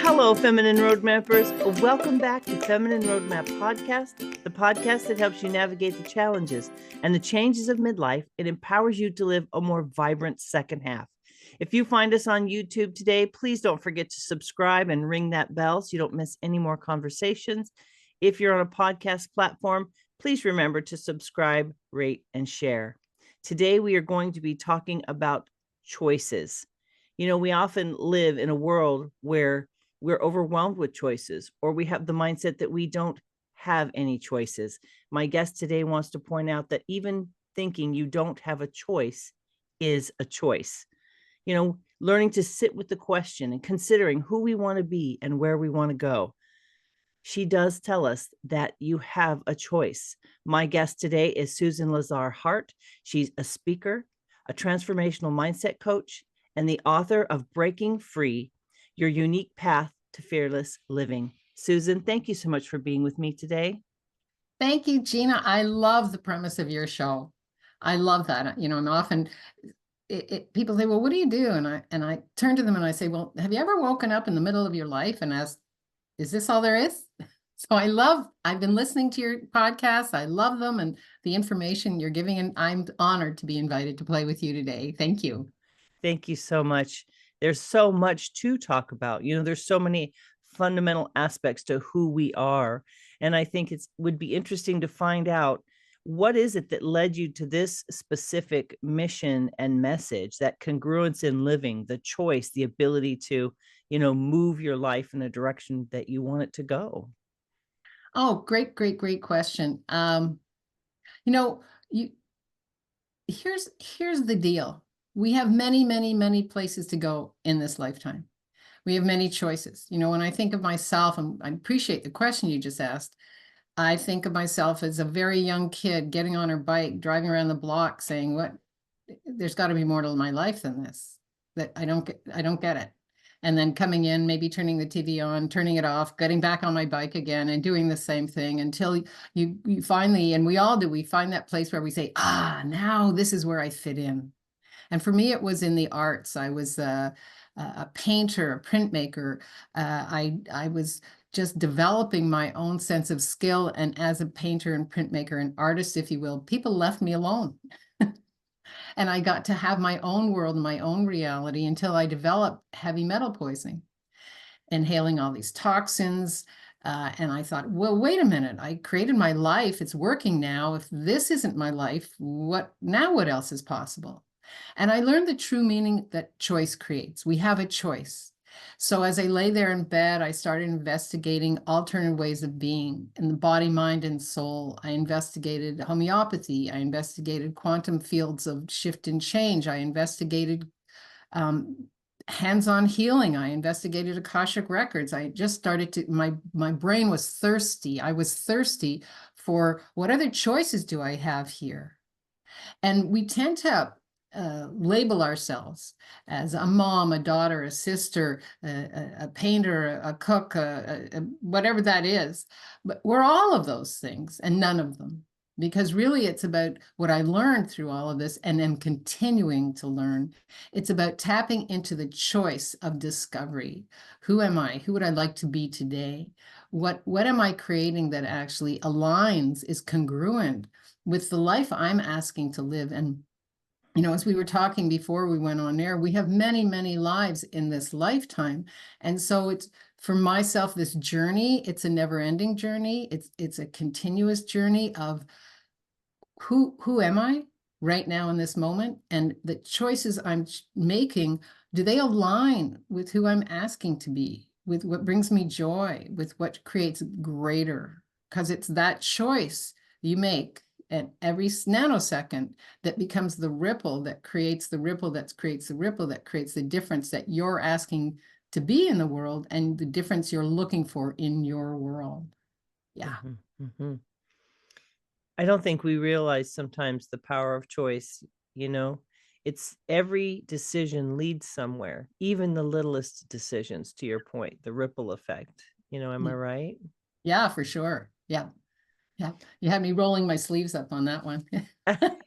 Hello, Feminine Roadmappers. Welcome back to Feminine Roadmap Podcast, the podcast that helps you navigate the challenges and the changes of midlife. It empowers you to live a more vibrant second half. If you find us on YouTube today, please don't forget to subscribe and ring that bell so you don't miss any more conversations. If you're on a podcast platform, please remember to subscribe, rate, and share. Today, we are going to be talking about choices. You know, we often live in a world where we're overwhelmed with choices, or we have the mindset that we don't have any choices. My guest today wants to point out that even thinking you don't have a choice is a choice. You know, learning to sit with the question and considering who we want to be and where we want to go. She does tell us that you have a choice. My guest today is Susan Lazar Hart. She's a speaker, a transformational mindset coach, and the author of Breaking Free, Your Unique Path to Fearless Living. Susan, thank you so much for being with me today. Thank you, Gina. I love the premise of your show. I love that. You know, and often people say, well, what do you do? And I turn to them and I say, well, have you ever woken up in the middle of your life and asked, is this all there is? So I've been listening to your podcasts. I love them and the information you're giving, and I'm honored to be invited to play with you today. Thank you. Thank you so much. There's so much to talk about. You know, there's so many fundamental aspects to who we are. And I think it would be interesting to find out, what is it that led you to this specific mission and message, that congruence in living, the choice, the ability to, you know, move your life in a direction that you want it to go? Oh, great question. Here's the deal. We have many places to go in this lifetime. We have many choices. You know, when I think of myself, and I appreciate the question you just asked, I think of myself as a very young kid getting on her bike, driving around the block saying, there's got to be more to my life than this, that I don't get it. And then coming in, maybe turning the TV on, turning it off, getting back on my bike again and doing the same thing until you finally, and we all do, we find that place where we say, now this is where I fit in. And for me, it was in the arts. I was a painter, a printmaker. I was just developing my own sense of skill. And as a painter and printmaker and artist, if you will, people left me alone. And I got to have my own world, my own reality, until I developed heavy metal poisoning, inhaling all these toxins. And I thought, well, wait a minute, I created my life. It's working now. If this isn't my life, what else is possible? And I learned the true meaning that choice creates. We have a choice. So as I lay there in bed, I started investigating alternative ways of being in the body, mind, and soul. I investigated homeopathy. I investigated quantum fields of shift and change. I investigated hands-on healing. I investigated Akashic records. I just started to, my brain was thirsty. I was thirsty for, what other choices do I have here? And we tend to label ourselves as a mom, a daughter, a sister, a painter, a cook, whatever that is. But we're all of those things and none of them. Because really it's about what I learned through all of this and am continuing to learn. It's about tapping into the choice of discovery. Who am I? Who would I like to be today? What am I creating that actually aligns, is congruent with the life I'm asking to live? And you know, as we were talking before we went on air, we have many lives in this lifetime. And so it's, for myself, this journey, it's a never-ending journey. It's a continuous journey of who am I right now in this moment? And the choices I'm making, do they align with who I'm asking to be, with what brings me joy, with what creates greater? Because it's that choice you make at every nanosecond that becomes the ripple that creates the ripple that creates the ripple that creates the difference that you're asking to be in the world and the difference you're looking for in your world. Yeah. I don't think we realize sometimes the power of choice. You know, it's every decision leads somewhere, even the littlest decisions, to your point, the ripple effect. You know, am I right? Yeah, for sure. Yeah. You had me rolling my sleeves up on that one.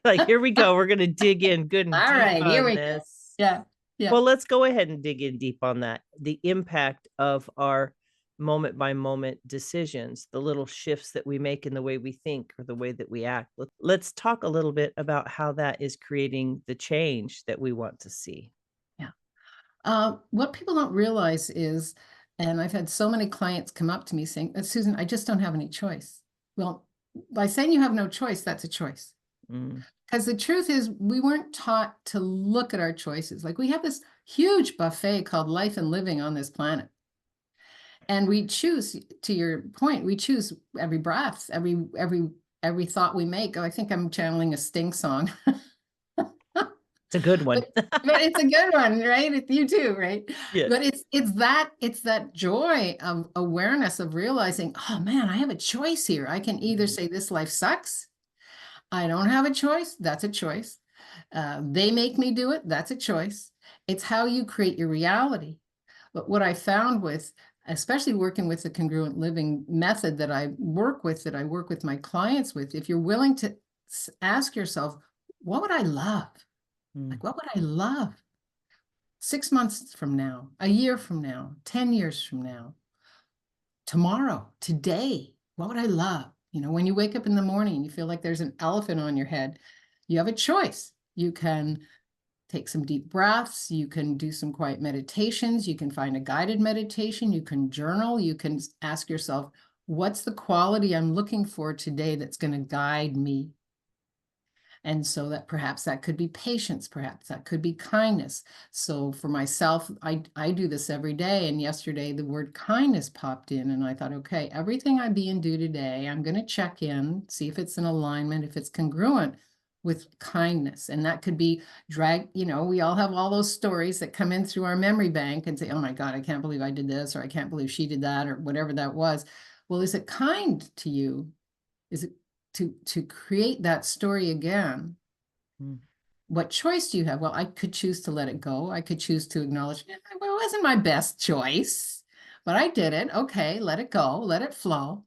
Like, here we go. We're going to dig in good and all deep right, here we this. go. Yeah. Yeah. Well, let's go ahead and dig in deep on that. The impact of our moment by moment decisions, the little shifts that we make in the way we think or the way that we act. Let's talk a little bit about how that is creating the change that we want to see. Yeah. What people don't realize is, and I've had so many clients come up to me saying, Susan, I just don't have any choice. Well, by saying you have no choice, that's a choice. Mm. Because the truth is, we weren't taught to look at our choices. Like, we have this huge buffet called life and living on this planet. And we choose, to your point, we choose every breath, every thought we make. Oh, I think I'm channeling a Sting song. It's a good one. But it's a good one, right? You too, right? Yeah. But it's that joy of awareness of realizing, oh man, I have a choice here. I can either say this life sucks. I don't have a choice. That's a choice. They make me do it. That's a choice. It's how you create your reality. But what I found with, especially working with the congruent living method that I work with my clients with, if you're willing to ask yourself, what would I love? Like, what would I love 6 months from now, a year from now, 10 years from now, tomorrow, today? What would I love? You know, when you wake up in the morning and you feel like there's an elephant on your head, you have a choice. You can take some deep breaths. You can do some quiet meditations. You can find a guided meditation. You can journal. You can ask yourself, what's the quality I'm looking for today that's going to guide me? And so that perhaps that could be patience, perhaps that could be kindness. So for myself, I do this every day. And yesterday the word kindness popped in and I thought, okay, everything I be and do today, I'm going to check in, see if it's in alignment, if it's congruent with kindness. And that could be we all have all those stories that come in through our memory bank and say, oh my God, I can't believe I did this, or I can't believe she did that, or whatever that was. Well, is it kind to you? Is it to create that story again? What choice do you have? Well, I could choose to let it go. I could choose to acknowledge, well, it wasn't my best choice, but I did it. Okay, let it go, let it flow.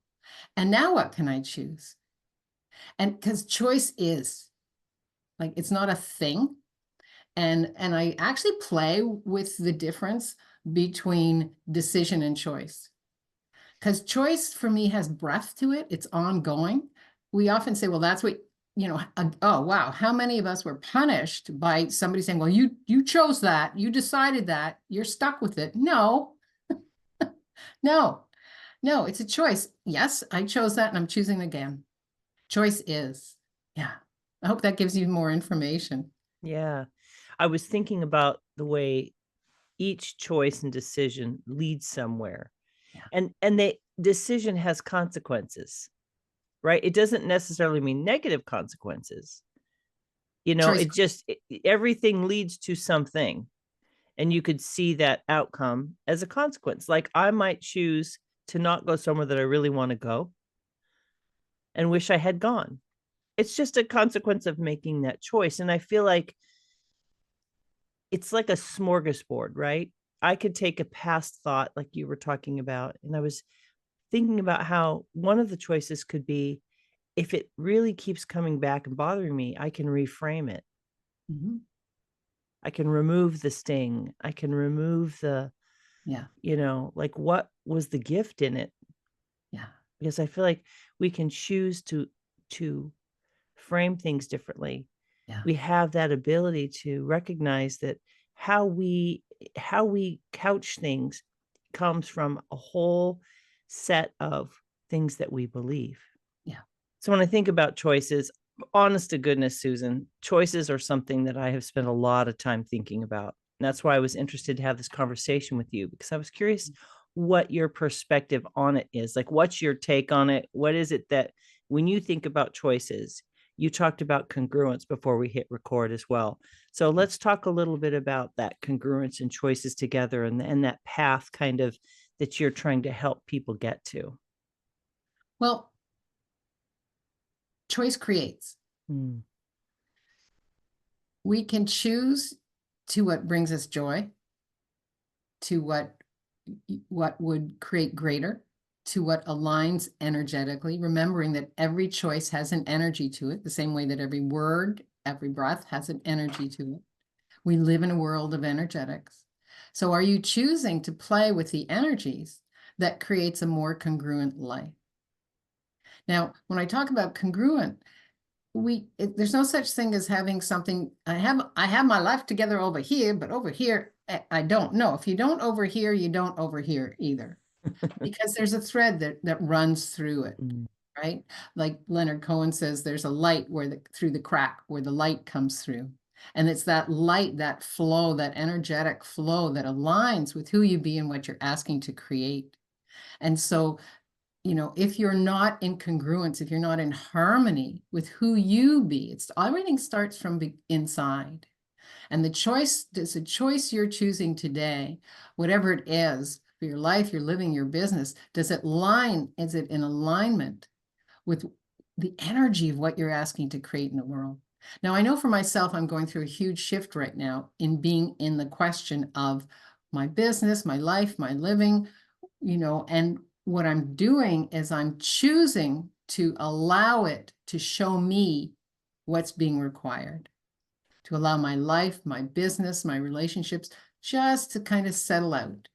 And now what can I choose? And because choice is, like, it's not a thing. And I actually play with the difference between decision and choice. Because choice for me has breath to it. It's ongoing. We often say, well, that's what, oh, wow. How many of us were punished by somebody saying, well, you chose that. You decided that. You're stuck with it. No, no, it's a choice. Yes, I chose that and I'm choosing again. Choice is. Yeah. I hope that gives you more information. Yeah. I was thinking about the way each choice and decision leads somewhere. Yeah. And the decision has consequences, right? It doesn't necessarily mean negative consequences. Choice. Everything leads to something. And you could see that outcome as a consequence. Like, I might choose to not go somewhere that I really want to go and wish I had gone. It's just a consequence of making that choice. And I feel like it's like a smorgasbord, right? I could take a past thought like you were talking about, and I was thinking about how one of the choices could be, if it really keeps coming back and bothering me, I can reframe it. Mm-hmm. I can remove the sting. I can remove the, like, what was the gift in it? Yeah. Because I feel like we can choose to frame things differently. Yeah. We have that ability to recognize that how we couch things comes from a whole set of things that we believe. Yeah. So when I think about choices, honest to goodness, Susan, choices are something that I have spent a lot of time thinking about. And that's why I was interested to have this conversation with you, because I was curious what your perspective on it is. Like, what's your take on it? What is it that, when you think about choices, you talked about congruence before we hit record as well. So let's talk a little bit about that congruence and choices together, and that path kind of that you're trying to help people get to. Well, choice creates. We can choose to what brings us joy, to what would create greater, to what aligns energetically, remembering that every choice has an energy to it, the same way that every word, every breath has an energy to it. We live in a world of energetics. So are you choosing to play with the energies that creates a more congruent life? Now, when I talk about congruent, there's no such thing as having something, I have my life together over here, but over here, I don't know. If you don't over here, you don't over here either. Because there's a thread that runs through it, right? Like Leonard Cohen says, there's a light through the crack where the light comes through. And it's that light, that flow, that energetic flow that aligns with who you be and what you're asking to create. And so, if you're not in congruence, if you're not in harmony with who you be, everything starts from inside. And it's a choice you're choosing today, whatever it is for your life, your living, your business. Is it in alignment with the energy of what you're asking to create in the world? Now, I know for myself, I'm going through a huge shift right now in being in the question of my business, my life, my living, and what I'm doing is I'm choosing to allow it to show me what's being required, to allow my life, my business, my relationships just to kind of settle out.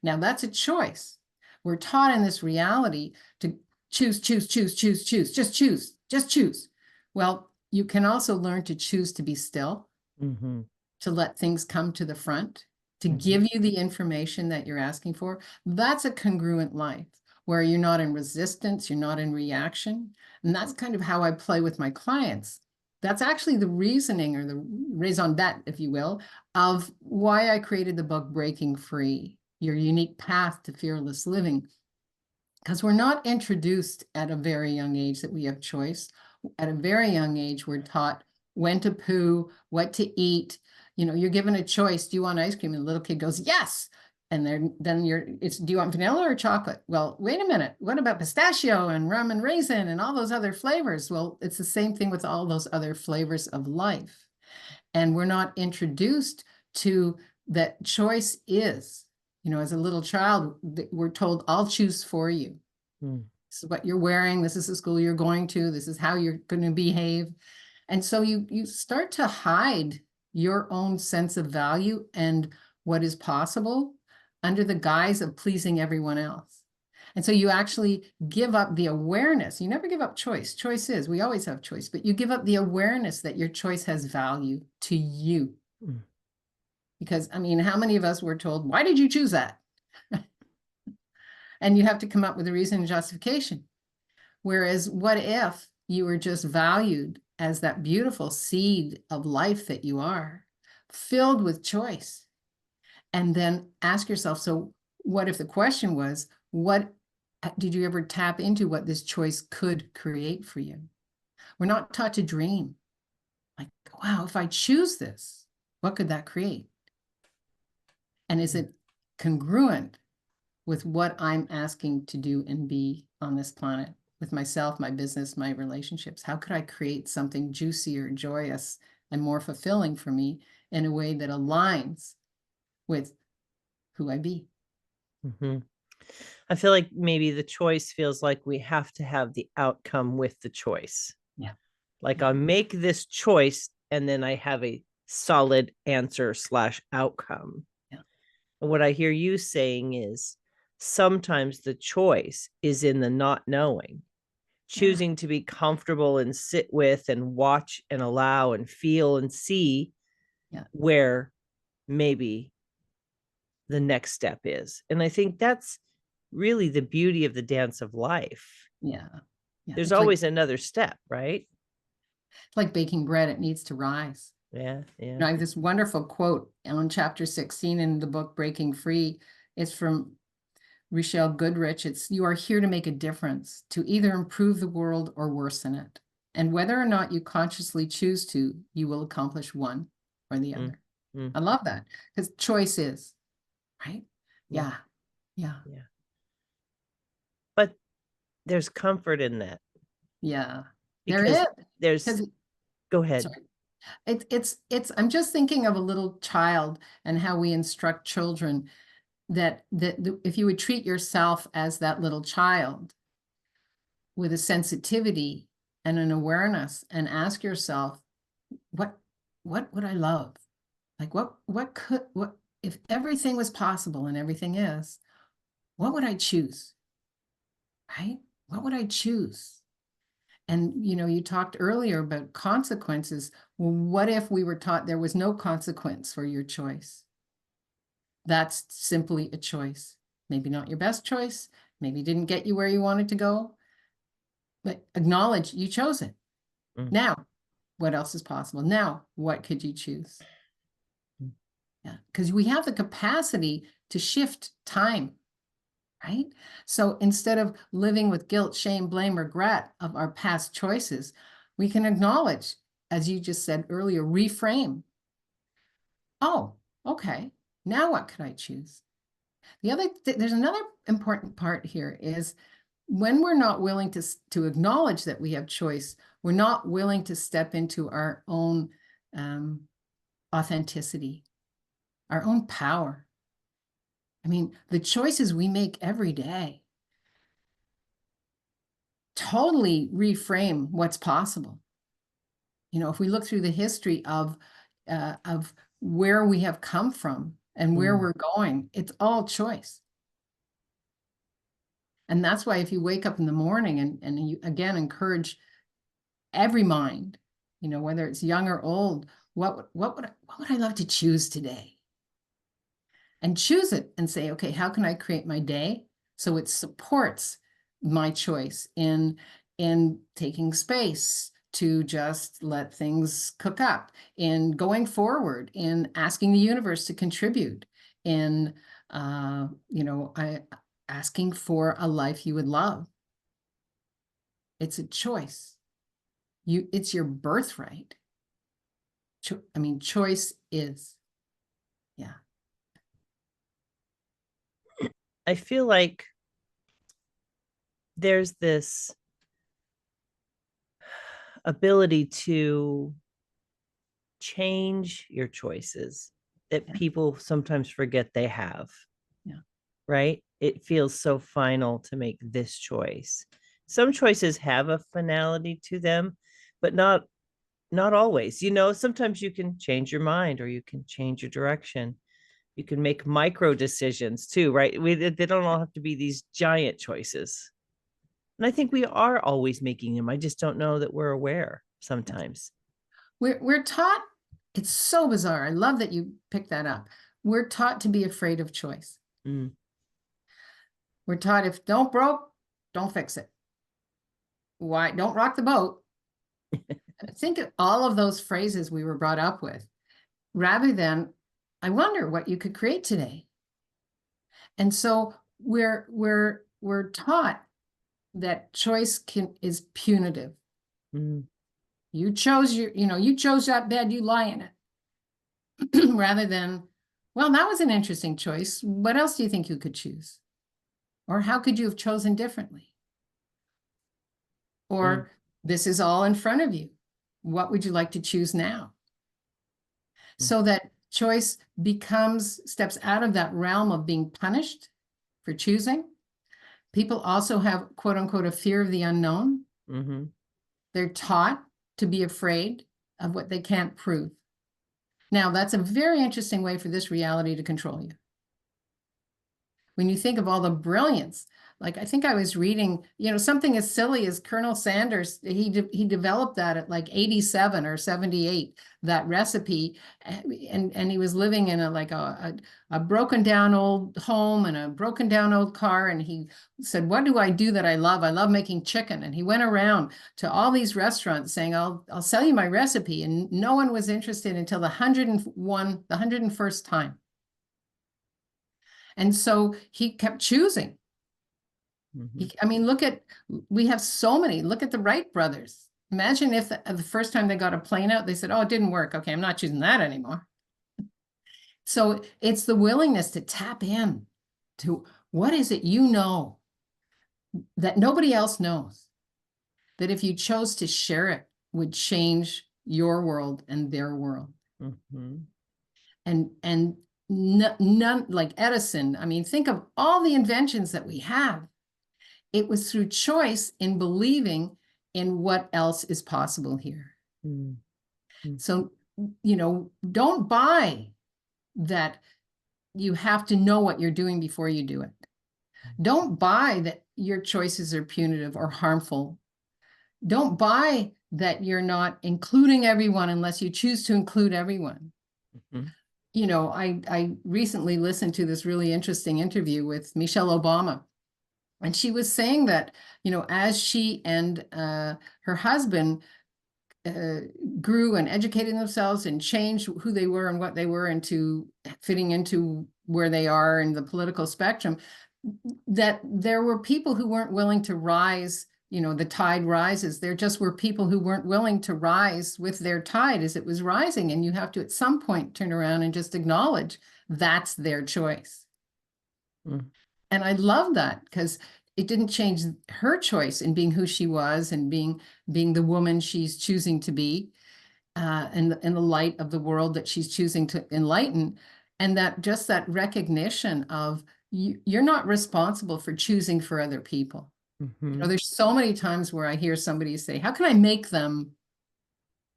Now, that's a choice. We're taught in this reality to choose, just choose. Well, you can also learn to choose to be still, to let things come to the front, to give you the information that you're asking for. That's a congruent life where you're not in resistance, you're not in reaction. And that's kind of how I play with my clients. That's actually the reasoning, or the raison d'etre, if you will, of why I created the book Breaking Free, Your Unique Path to Fearless Living. Because we're not introduced at a very young age that we have choice. At a very young age, we're taught when to poo, what to eat. You're given a choice. Do you want ice cream? And the little kid goes, yes. And then do you want vanilla or chocolate? Well, wait a minute. What about pistachio and rum and raisin and all those other flavors? Well, it's the same thing with all those other flavors of life. And we're not introduced to that choice is, as a little child, we're told, I'll choose for you. This is what you're wearing. This is the school you're going to. This is how you're going to behave. And so you start to hide your own sense of value and what is possible under the guise of pleasing everyone else. And so you actually give up the awareness. You never give up choice. Choice is, we always have choice, but you give up the awareness that your choice has value to you. Because, how many of us were told, why did you choose that? And you have to come up with a reason and justification. Whereas what if you were just valued as that beautiful seed of life that you are, filled with choice? And then ask yourself, so what if the question was, what did you ever tap into what this choice could create for you? We're not taught to dream. Like, wow, if I choose this, what could that create? And is it congruent with what I'm asking to do and be on this planet, with myself, my business, my relationships? How could I create something juicier, joyous, and more fulfilling for me in a way that aligns with who I be? I feel like maybe the choice feels like we have to have the outcome with the choice. Yeah. Like I'll make this choice and then I have a solid answer / outcome. Yeah. And what I hear you saying is sometimes the choice is in the not knowing, choosing to be comfortable and sit with and watch and allow and feel and see where maybe the next step is. And I think that's really the beauty of the dance of life. Yeah. There's always another step, right? It's like baking bread. It needs to rise. Yeah. I have this wonderful quote on chapter 16 in the book Breaking Free. It's from Rochelle Goodrich. It's, you are here to make a difference, to either improve the world or worsen it. And whether or not you consciously choose to, you will accomplish one or the other. I love that, because choice is, right? Yeah. But there's comfort in that. Yeah. Because go ahead. Sorry. It's I'm just thinking of a little child and how we instruct children that if you would treat yourself as that little child with a sensitivity and an awareness, and ask yourself, what would I love? Like what if everything was possible and everything is, what would I choose? Right? What would I choose? And you talked earlier about consequences. Well, what if we were taught there was no consequence for your choice? That's simply a choice. Maybe not your best choice, maybe didn't get you where you wanted to go, but acknowledge you chose it. Mm. Now, what else is possible? Now, what could you choose? Yeah, because we have the capacity to shift time, right? So instead of living with guilt, shame, blame, regret of our past choices, we can acknowledge, as you just said earlier, reframe. Oh, okay. Now what could I choose? There's another important part here is when we're not willing to acknowledge that we have choice, we're not willing to step into our own authenticity, our own power. I mean, the choices we make every day totally reframe what's possible. If we look through the history of where we have come from and where we're going, it's all choice. And that's why if you wake up in the morning and you again encourage every mind, whether it's young or old, what would I love to choose today? And choose it and say, okay, how can I create my day so it supports my choice in taking space to just let things cook up, in going forward, in asking the universe to contribute, in asking for a life you would love. It's a choice. It's your birthright. Choice is. Yeah. I feel like there's this ability to change your choices that people sometimes forget they have. Yeah. Right? It feels so final to make this choice. Some choices have a finality to them, but not always. Sometimes you can change your mind or you can change your direction. You can make micro decisions too, right? They don't all have to be these giant choices. And I think we are always making them. I just don't know that we're aware sometimes. We're taught, it's so bizarre. I love that you picked that up. We're taught to be afraid of choice. Mm. We're taught if don't broke, don't fix it. Why? Don't rock the boat. Think of all of those phrases we were brought up with, rather than, I wonder what you could create today. And so we're taught that choice is punitive. Mm. You chose you chose that bed, you lie in it. Rather than, well, that was an interesting choice. What else do you think you could choose? Or how could you have chosen differently? Or this is all in front of you. What would you like to choose now? So that choice steps out of that realm of being punished for choosing. People also have, quote unquote, a fear of the unknown. Mm-hmm. They're taught to be afraid of what they can't prove. Now, that's a very interesting way for this reality to control you. When you think of all the brilliance, like I think I was reading, something as silly as Colonel Sanders, he developed that at like 87 or 78, that recipe. And he was living in a broken down old home and a broken down old car. And he said, what do I do that I love? I love making chicken. And he went around to all these restaurants saying, I'll sell you my recipe. And no one was interested until the 101st time. And so he kept choosing. Mm-hmm. We have so many. Look at the Wright brothers. Imagine if the first time they got a plane out, they said, oh, it didn't work. Okay, I'm not choosing that anymore. So it's the willingness to tap in to what is it that nobody else knows, that if you chose to share it would change your world and their world. Mm-hmm. And none, like Edison, think of all the inventions that we have. It was through choice in believing in what else is possible here. Mm-hmm. So, don't buy that you have to know what you're doing before you do it. Don't buy that your choices are punitive or harmful. Don't buy that you're not including everyone unless you choose to include everyone. Mhm. You know, I recently listened to this really interesting interview with Michelle Obama. And she was saying that, you know, as she and her husband grew and educated themselves and changed who they were and what they were into fitting into where they are in the political spectrum, that there were people who weren't willing to rise. You know, the tide rises. There just were people who weren't willing to rise with their tide as it was rising. And you have to, at some point, turn around and just acknowledge that's their choice. Mm. And I love that because it didn't change her choice in being who she was and being the woman she's choosing to be, in the light of the world that she's choosing to enlighten. And that just that recognition of you're not responsible for choosing for other people. You know, Mhm. there's so many times where I hear somebody say, how can I make them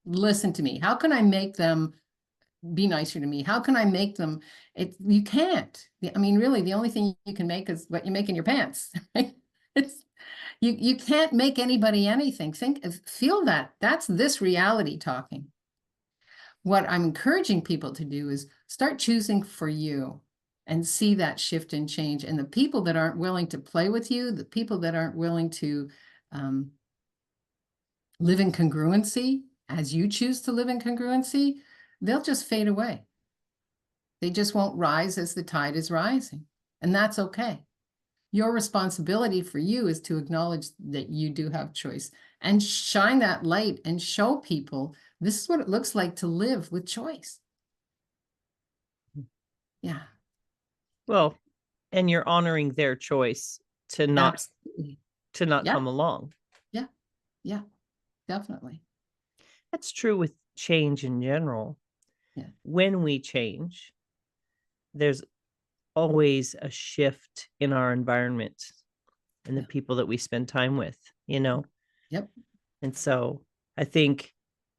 listen to me? How can I make them be nicer to me? How can I make them? You can't. I mean, really, the only thing you can make is what you make in your pants. Right? It's you can't make anybody anything. Feel that. That's this reality talking. What I'm encouraging people to do is start choosing for you and see that shift and change. And the people that aren't willing to play with you, the people that aren't willing to live in congruency as you choose to live in congruency, they'll just fade away. They just won't rise as the tide is rising. And that's okay. Your responsibility for you is to acknowledge that you do have choice and shine that light and show people this is what it looks like to live with choice. Yeah, Well, and you're honoring their choice to not absolutely. Yeah, come along. yeah, yeah, definitely. That's true with change in general. Yeah, When we change, there's always a shift in our environment and the yeah, people that we spend time with, you know? yep, And so I think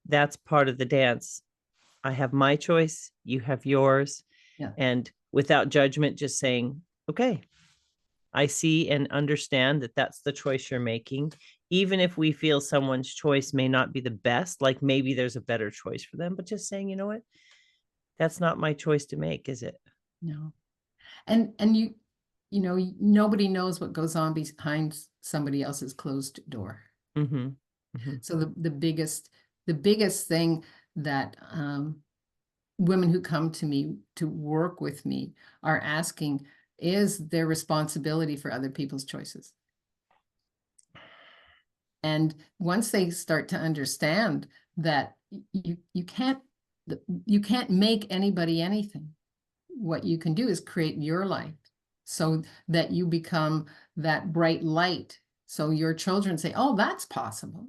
that's part of the dance. I have my choice, you have yours. yeah, And without judgment, just saying, okay, I see and understand that that's the choice you're making. Even if we feel someone's choice may not be the best, like maybe there's a better choice for them, but just saying, you know what? That's not my choice to make, is it? no. And you know, nobody knows what goes on behind somebody else's closed door. Mm-hmm. Mm-hmm. So the biggest thing that women who come to me to work with me are asking is their responsibility for other people's choices. And once they start to understand that you can't make anybody anything. What you can do is create your life so that you become that bright light. So your children say, oh, that's possible.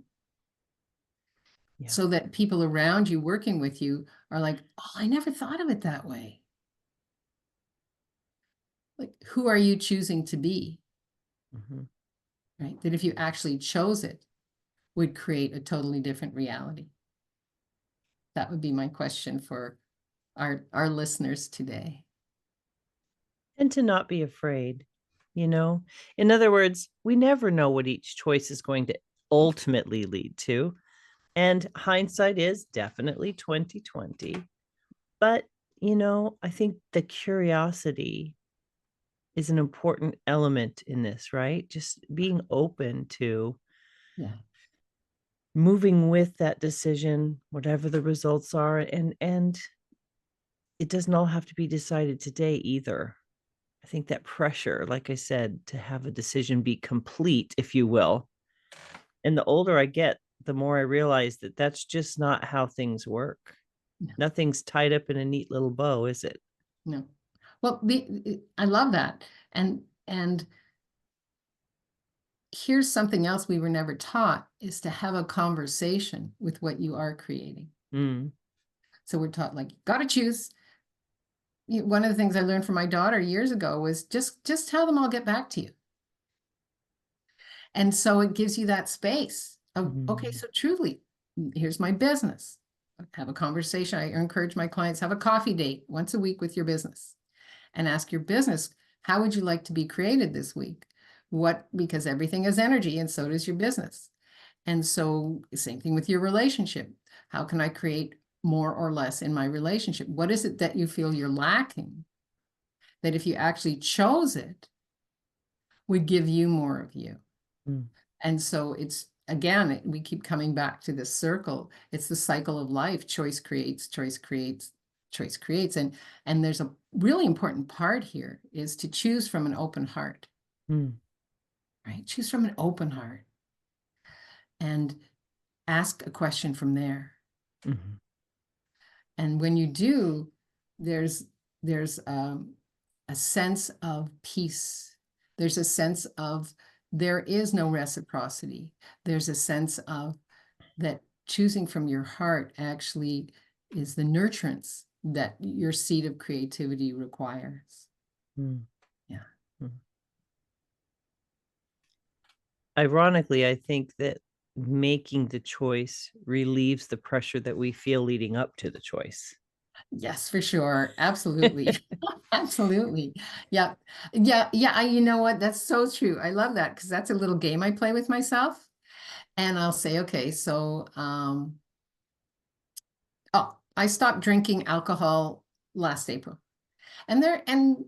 Yeah. So that people around you working with you are like, oh, I never thought of it that way. Like, who are you choosing to be? Mm-hmm. Right? That if you actually chose it, would create a totally different reality. That would be my question for our listeners today. And to not be afraid, you know? In other words, we never know what each choice is going to ultimately lead to. And hindsight is definitely 2020. But, you know, I think the curiosity is an important element in this, right? Just being open to Yeah. moving with that decision, whatever the results are. And it doesn't all have to be decided today either. I think that pressure, like I said, to have a decision be complete, if you will. And the older I get, the more I realize that that's just not how things work. No. Nothing's tied up in a neat little bow, is it? No. Well, I love that. And here's something else we were never taught is to have a conversation with what you are creating. Mm. So we're taught like, gotta choose. One of the things I learned from my daughter years ago was just tell them I'll get back to you. And so it gives you that space of, okay, so truly, here's my business. have a conversation. I encourage my clients, have a coffee date once a week with your business and ask your business, how would you like to be created this week? Because everything is energy and so does your business. And so same thing with your relationship. How can I create more or less in my relationship? What is it that you feel you're lacking that if you actually chose it would give you more of you? Mm. And so it's, again, we keep coming back to this circle. It's the cycle of life. Choice creates, choice creates, choice creates. And there's a really important part here is to choose from an open heart, right? Choose from an open heart and ask a question from there. Mm-hmm. And when you do, there's a sense of peace. There's a sense of there is no reciprocity. There's a sense of that choosing from your heart actually is the nurturance that your seed of creativity requires. Yeah. Ironically, I think that making the choice relieves the pressure that we feel leading up to the choice. Yes, for sure. Absolutely. Absolutely. Yeah. Yeah. Yeah. You know what? That's so true. I love that because that's a little game I play with myself. And I'll say, okay, so I stopped drinking alcohol last April. And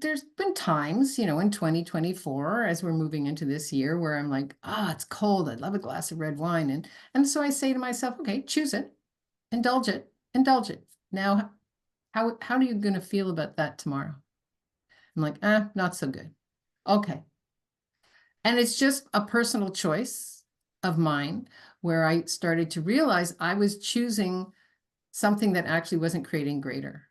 there's been times, in 2024, as we're moving into this year, where I'm like, it's cold. I'd love a glass of red wine. And so I say to myself, okay, choose it, indulge it, indulge it. Now, how are you going to feel about that tomorrow? I'm like, not so good. Okay. And it's just a personal choice of mine where I started to realize I was choosing something that actually wasn't creating greater.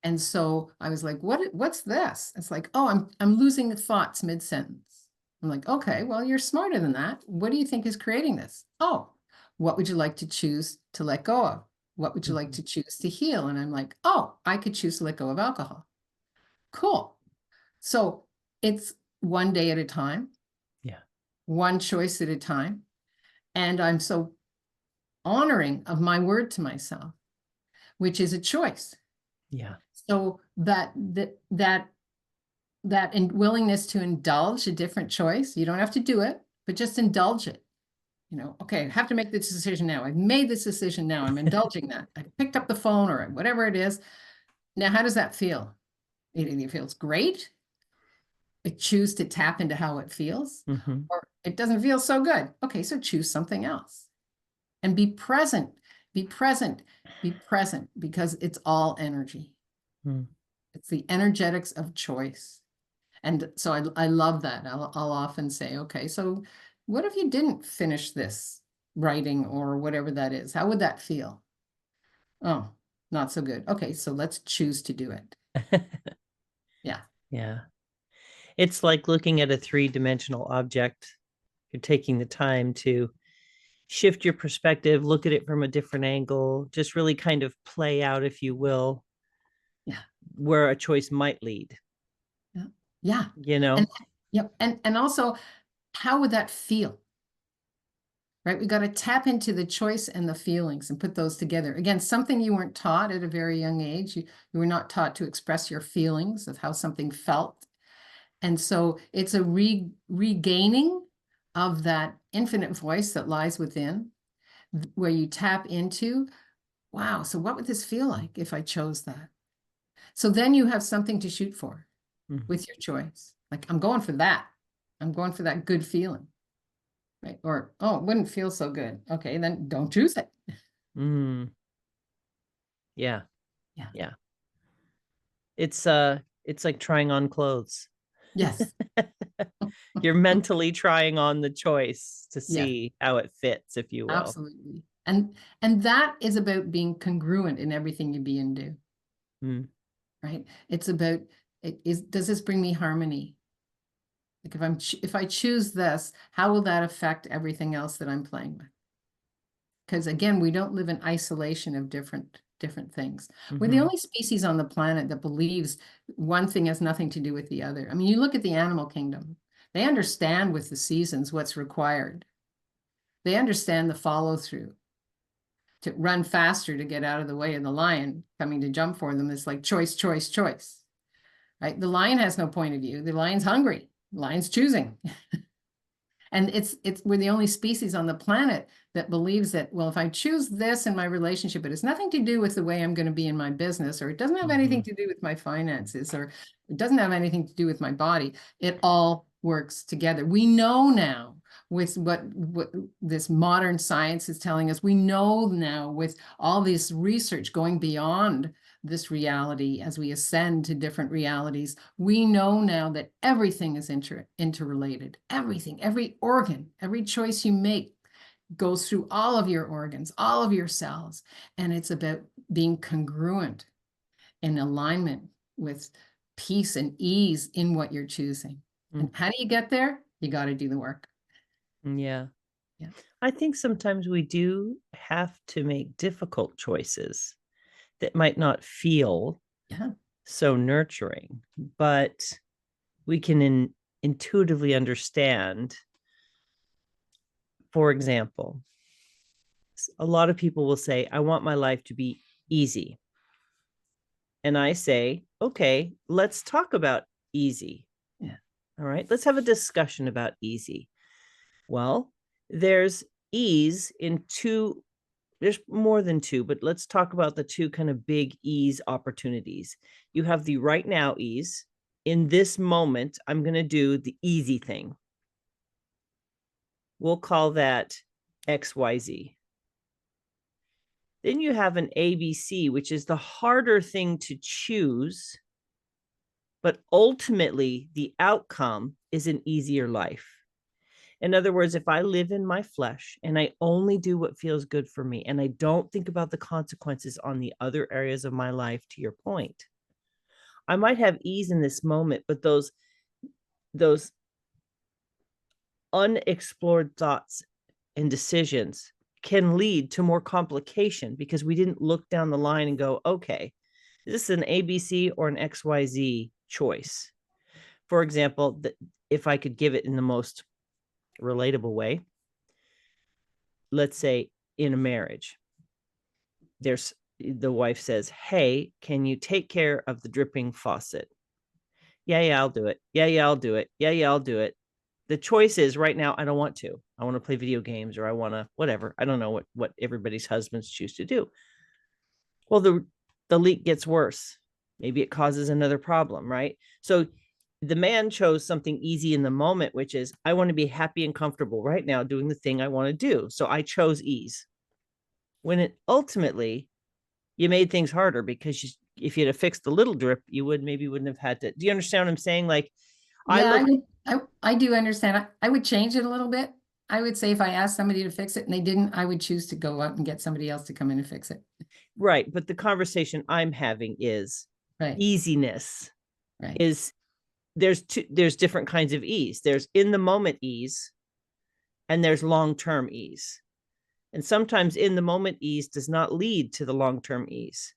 And so I was like, what's this? It's like, I'm losing the thoughts mid-sentence. I'm like, okay, well, you're smarter than that. What do you think is creating this? Oh, what would you like to choose to let go of? What would you like to choose to heal? And I'm like, I could choose to let go of alcohol. Cool. So it's one day at a time. Yeah. One choice at a time. And I'm so honoring of my word to myself, which is a choice. Yeah. So that willingness to indulge a different choice, you don't have to do it, but just indulge it. Okay, I have to make this decision now. I've made this decision now. I'm indulging that. I picked up the phone or whatever it is. Now, how does that feel? It feels great. I choose to tap into how it feels, or it doesn't feel so good. Okay, so choose something else and be present, be present, be present, because it's all energy. It's the energetics of choice. And so I love that. I'll often say, okay, so what if you didn't finish this writing or whatever that is? How would that feel? Oh, not so good. Okay, so let's choose to do it. Yeah. Yeah. It's like looking at a three-dimensional object. You're taking the time to shift your perspective, look at it from a different angle, just really kind of play out, if you will, where a choice might lead. Yeah. And yep. And also, how would that feel? Right? We got to tap into the choice and the feelings and put those together. Again, something you weren't taught at a very young age. You were not taught to express your feelings of how something felt. And so it's a regaining of that infinite voice that lies within, where you tap into, wow, so what would this feel like if I chose that? So then you have something to shoot for with your choice. Like, I'm going for that. I'm going for that good feeling. Right? Or, it wouldn't feel so good. Okay, then don't choose it. Yeah. It's like trying on clothes. Yes. You're mentally trying on the choice to see how it fits, if you will. Absolutely. And that is about being congruent in everything you be and do. Right? It's about, does this bring me harmony? Like if I choose this, how will that affect everything else that I'm playing with? Because again, we don't live in isolation of different things. We're the only species on the planet that believes one thing has nothing to do with the other. I mean, you look at the animal kingdom, they understand with the seasons what's required. They understand the follow through to run faster to get out of the way of the lion coming to jump for them. It's like choice, choice, choice, right? The lion has no point of view. The lion's hungry. The lion's choosing. And we're the only species on the planet that believes that, well, if I choose this in my relationship, it has nothing to do with the way I'm going to be in my business, or it doesn't have anything to do with my finances, or it doesn't have anything to do with my body. It all works together. We know now with what this modern science is telling us, we know now with all this research going beyond this reality as we ascend to different realities, we know now that everything is interrelated. Everything, every organ, every choice you make goes through all of your organs, all of your cells. And it's about being congruent in alignment with peace and ease in what you're choosing. And how do you get there? You got to do the work. Yeah. Yeah. I think sometimes we do have to make difficult choices that might not feel so nurturing, but we can intuitively understand. For example, a lot of people will say, I want my life to be easy. And I say, okay, let's talk about easy. Yeah. All right, let's have a discussion about easy. Well, there's ease in two, there's more than two, but let's talk about the two kind of big ease opportunities. You have the right now ease. In this moment, I'm going to do the easy thing. We'll call that XYZ. Then you have an ABC, which is the harder thing to choose, but ultimately the outcome is an easier life. In other words, if I live in my flesh and I only do what feels good for me, and I don't think about the consequences on the other areas of my life, to your point, I might have ease in this moment, but those unexplored thoughts and decisions can lead to more complication because we didn't look down the line and go, okay, is this an ABC or an XYZ choice? For example, if I could give it in the most relatable way, let's say in a marriage, the wife says, hey, can you take care of the dripping faucet? Yeah, I'll do it. Yeah, I'll do it. Yeah, I'll do it. The choice is right now, I don't want to. I want to play video games, or I want to whatever. I don't know what everybody's husbands choose to do. Well, the leak gets worse. Maybe it causes another problem, right? So the man chose something easy in the moment, which is, I want to be happy and comfortable right now doing the thing I want to do. So I chose ease. When it ultimately, you made things harder because if you'd have fixed the little drip, you wouldn't have had to. Do you understand what I'm saying? Like, yeah, I do understand. I would change it a little bit. I would say if I asked somebody to fix it and they didn't, I would choose to go out and get somebody else to come in and fix it. Right. But the conversation I'm having is easiness. Right. There's different kinds of ease. There's in the moment ease, and there's long-term ease. And sometimes in the moment ease does not lead to the long-term ease.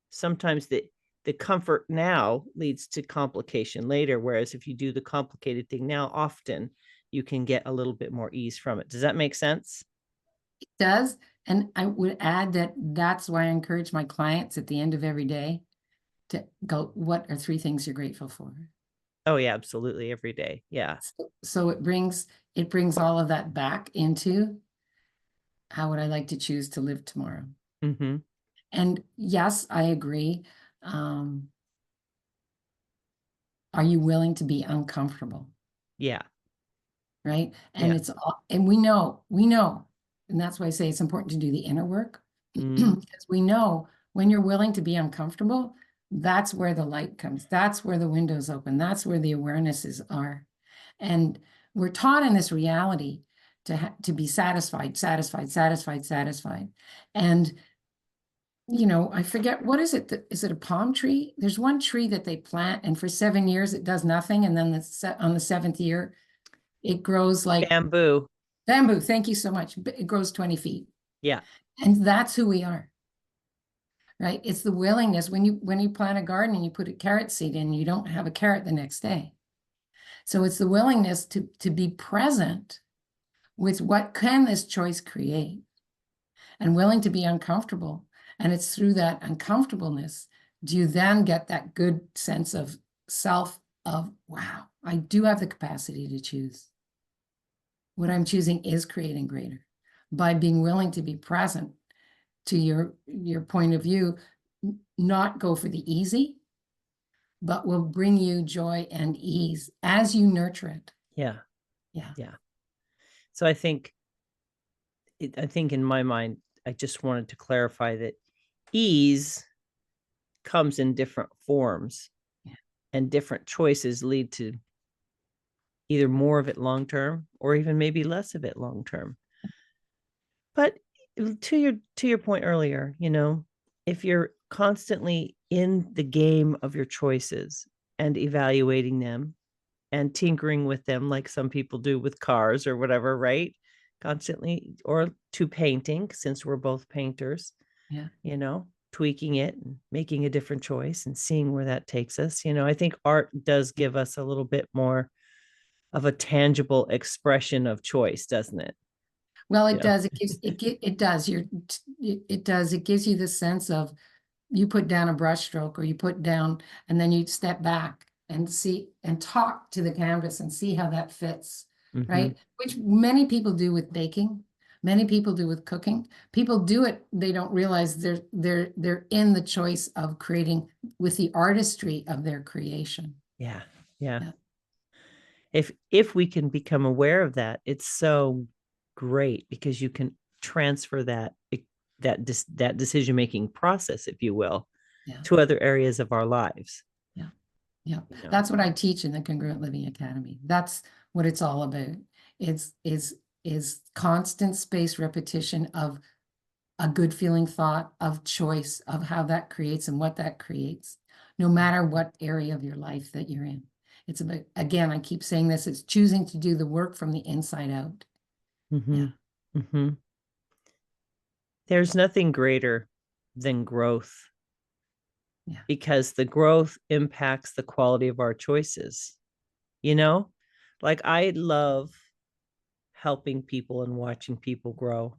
Sometimes the comfort now leads to complication later. Whereas if you do the complicated thing now, often you can get a little bit more ease from it. Does that make sense? It does. And I would add that that's why I encourage my clients at the end of every day to go, what are 3 things you're grateful for? Oh yeah, absolutely. Every day. Yeah. So it brings all of that back into how would I like to choose to live tomorrow? Mm-hmm. And yes, I agree. Are you willing to be uncomfortable? Yeah. Right. And and we know, and that's why I say it's important to do the inner work because we know when you're willing to be uncomfortable, that's where the light comes. That's where the windows open. That's where the awarenesses are. And we're taught in this reality to be satisfied. And, I forget, what is it? Is it a palm tree? There's one tree that they plant and for 7 years it does nothing. And then on the 7th year, it grows like bamboo. Bamboo. Thank you so much. It grows 20 feet. Yeah. And that's who we are. Right? It's the willingness when you plant a garden and you put a carrot seed in, you don't have a carrot the next day. So it's the willingness to be present with what can this choice create. and willing to be uncomfortable. And it's through that uncomfortableness do you then get that good sense of self of, wow, I do have the capacity to choose. What I'm choosing is creating greater by being willing to be present to your point of view, not go for the easy, but will bring you joy and ease as you nurture it. Yeah. Yeah. Yeah. So I think in my mind, I just wanted to clarify that ease comes in different forms, Yeah. and different choices lead to either more of it long term or even maybe less of it long term. But to your point earlier, if you're constantly in the game of your choices and evaluating them and tinkering with them like some people do with cars or whatever, right? Constantly, or to painting, since we're both painters, Yeah. tweaking it and making a different choice and seeing where that takes us. I think art does give us a little bit more of a tangible expression of choice, doesn't it? Well, it does. It gives it does. It does. It gives you the sense of you put down a brush stroke or you put down, and then you step back and see and talk to the canvas and see how that fits, right? Which many people do with baking. Many people do with cooking. People do it, they don't realize they're in the choice of creating with the artistry of their creation. Yeah. If we can become aware of that, it's so great, because you can transfer that decision making process, if you will, to other areas of our lives. Yeah. That's what I teach in the Congruent Living Academy. That's what it's all about. Is constant space repetition of a good feeling thought, of choice, of how that creates and what that creates, no matter what area of your life that you're in. It's about, again, I keep saying this, it's choosing to do the work from the inside out. There's nothing greater than growth, because the growth impacts the quality of our choices. Like, I love helping people and watching people grow,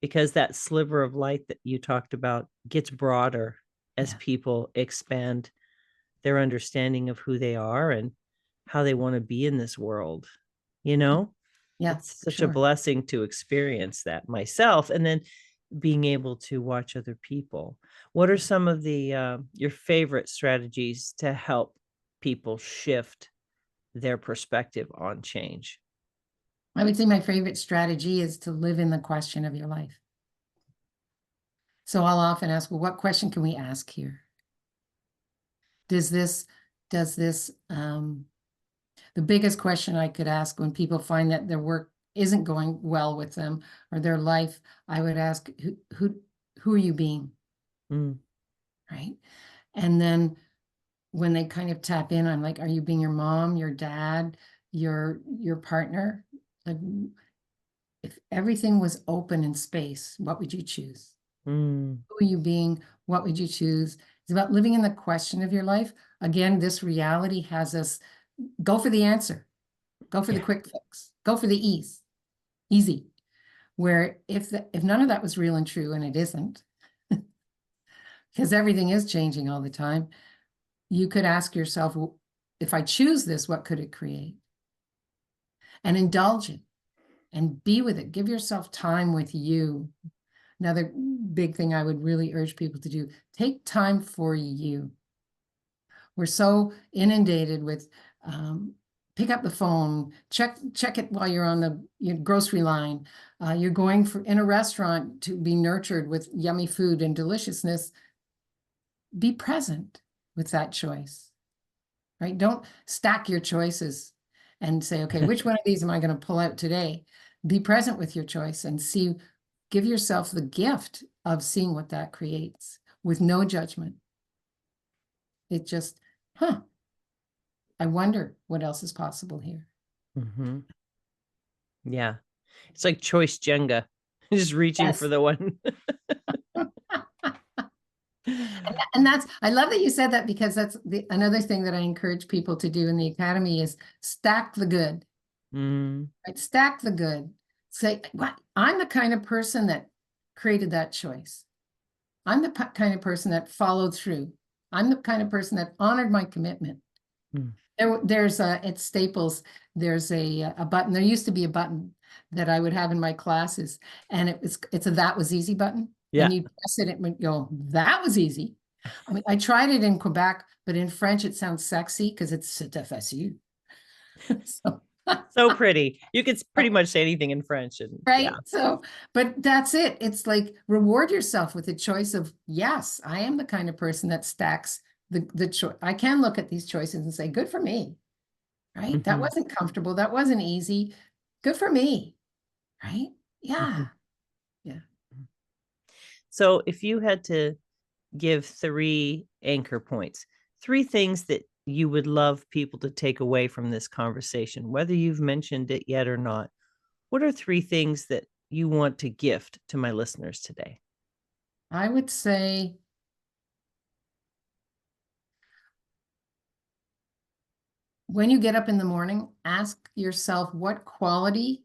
because that sliver of light that you talked about gets broader as people expand their understanding of who they are and how they want to be in this world. It's such a blessing to experience that myself, and then being able to watch other people. What are some of the your favorite strategies to help people shift their perspective on change? I would say my favorite strategy is to live in the question of your life. So I'll often ask, well, what question can we ask here? Does this, the biggest question I could ask when people find that their work isn't going well with them or their life, I would ask, who are you being? Right? And then when they kind of tap in, I'm like, are you being your mom, your dad, your partner? Like, if everything was open in space, what would you choose? Who are you being? What would you choose? It's about living in the question of your life. Again, this reality has us go for the answer, go for the quick fix, go for the easy. Where if none of that was real and true, and it isn't, because everything is changing all the time, you could ask yourself, well, if I choose this, what could it create? And indulge it and be with it. Give yourself time with you. Another big thing I would really urge people to do, take time for you. We're so inundated with pick up the phone, check it while you're on the grocery line. You're going in a restaurant to be nurtured with yummy food and deliciousness. Be present with that choice, right? Don't stack your choices and say, okay, which one of these am I going to pull out today? Be present with your choice and give yourself the gift of seeing what that creates with no judgment. It just, I wonder what else is possible here. Yeah. It's like choice Jenga, just reaching for the one. And I love that you said that, because that's another thing that I encourage people to do in the academy is stack the good. Right? Stack the good. Say, I'm the kind of person that created that choice. I'm the kind of person that followed through. I'm the kind of person that honored my commitment. Mm. There's at Staples, there's a button. There used to be a button that I would have in my classes, and it's a "that was easy" button. Yeah. And you press it, it would go, "That was easy." I mean, I tried it in Quebec, but in French it sounds sexy because it's "c'est facile." So pretty. You could pretty much say anything in French. And right. yeah. So, but that's it. It's like, reward yourself with a choice of, yes, I am the kind of person that stacks the choice. I can look at these choices and say, good for me. Right. That wasn't comfortable. That wasn't easy. Good for me. Right. Yeah. Yeah. So if you had to give 3 anchor points, 3 things that you would love people to take away from this conversation, whether you've mentioned it yet or not, what are 3 things that you want to gift to my listeners today? I would say, when you get up in the morning, ask yourself, what quality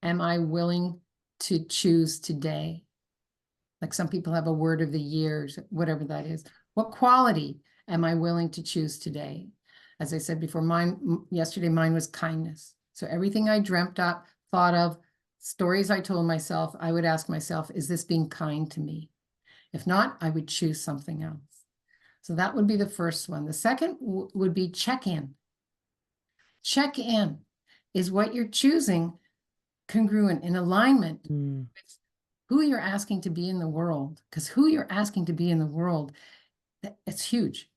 am I willing to choose today? Like, some people have a word of the year, whatever that is. What quality am I willing to choose today? As I said before, yesterday, mine was kindness. So everything I dreamt up, thought of, stories I told myself, I would ask myself, is this being kind to me? If not, I would choose something else. So that would be the first one. The second would be check in. Check in. Is what you're choosing congruent, in alignment with who you're asking to be in the world? Because who you're asking to be in the world, it's huge,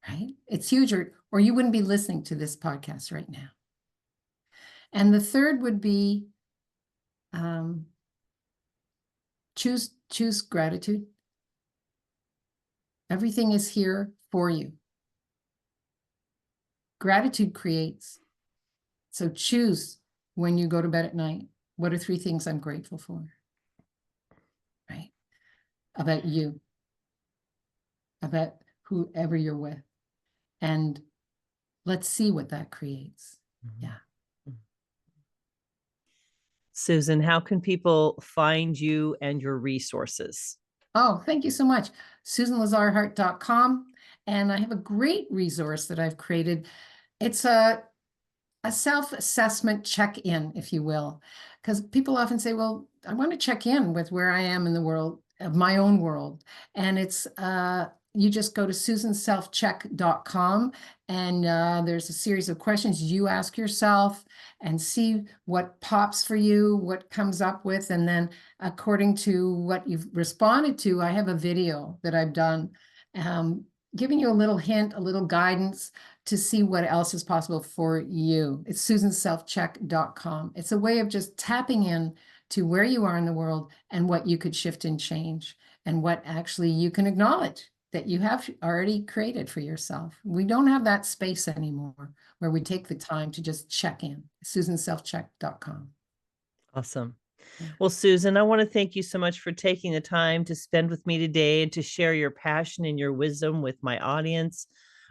right? It's huge, or you wouldn't be listening to this podcast right now. And the third would be, choose gratitude. Everything is here for you. Gratitude creates. So choose, when you go to bed at night, what are 3 things I'm grateful for? Right? About you, about whoever you're with. And let's see what that creates. Yeah. Susan, how can people find you and your resources? Oh, thank you so much. SusanLazarHart.com. And I have a great resource that I've created. It's a self-assessment check-in, if you will, because people often say, well, I want to check in with where I am in the world, of my own world. And it's, you just go to susanselfcheck.com, and there's a series of questions you ask yourself and see what pops for you, what comes up with. And then according to what you've responded to, I have a video that I've done, giving you a little hint, a little guidance to see what else is possible for you. It's susanselfcheck.com. It's a way of just tapping in to where you are in the world and what you could shift and change, and what actually you can acknowledge that you have already created for yourself. We don't have that space anymore where we take the time to just check in. susanselfcheck.com. Awesome. Yeah. Well, Susan, I want to thank you so much for taking the time to spend with me today and to share your passion and your wisdom with my audience.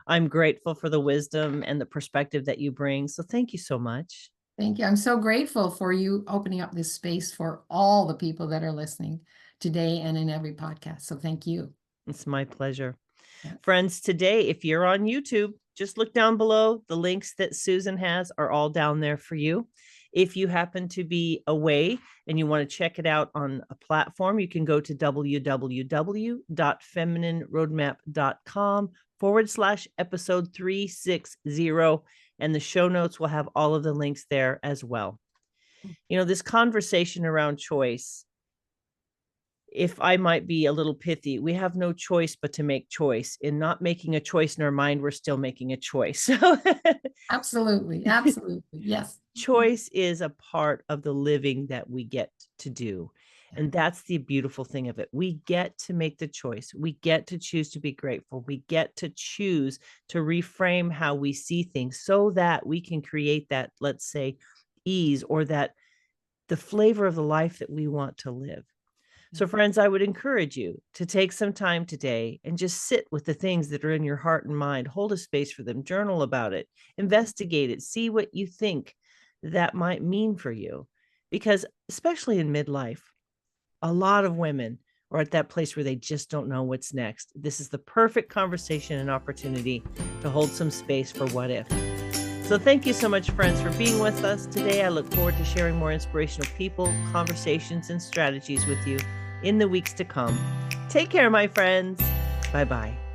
I'm grateful for the wisdom and the perspective that you bring. So thank you so much. Thank you. I'm so grateful for you opening up this space for all the people that are listening today and in every podcast. So thank you. It's my pleasure. Yeah. Friends, today, if you're on YouTube, just look down below. The links that Susan has are all down there for you. If you happen to be away and you want to check it out on a platform, you can go to www.feminineroadmap.com/episode 360, and the show notes will have all of the links there as well. You know, this conversation around choice, if I might be a little pithy, we have no choice but to make choice. In not making a choice in our mind, we're still making a choice. Absolutely. Absolutely. Yes. Choice is a part of the living that we get to do. And that's the beautiful thing of it. We get to make the choice. We get to choose to be grateful. We get to choose to reframe how we see things so that we can create that, let's say, ease, or that the flavor of the life that we want to live. So friends, I would encourage you to take some time today and just sit with the things that are in your heart and mind, hold a space for them, journal about it, investigate it, see what you think that might mean for you. Because especially in midlife, a lot of women are at that place where they just don't know what's next. This is the perfect conversation and opportunity to hold some space for what if. So thank you so much, friends, for being with us today. I look forward to sharing more inspirational people, conversations, and strategies with you in the weeks to come. Take care, my friends. Bye-bye.